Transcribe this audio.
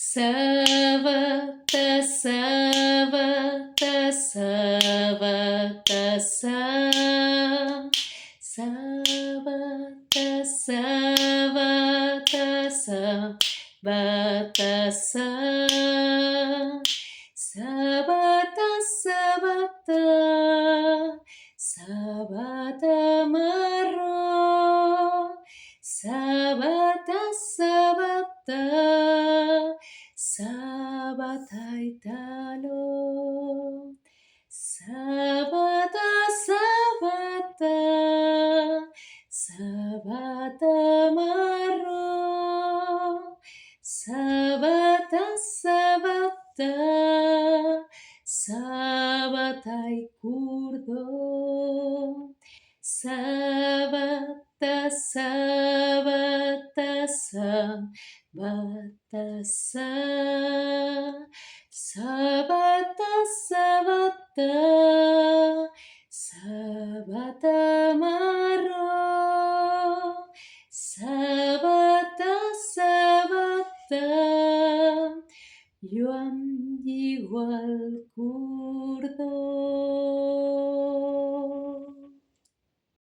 Sabata, sabata, sabata, sabata, sabata, sabata, sabata, sabata, sabata marro, sabata, sabata, sabata italo, sabata, sabata, sabata marro, sabata, sabata, sabata kurdo, sabata, sabata, sabata, sabata, sabata, sabata marro, sabata, sabata, yo am igual kurdo.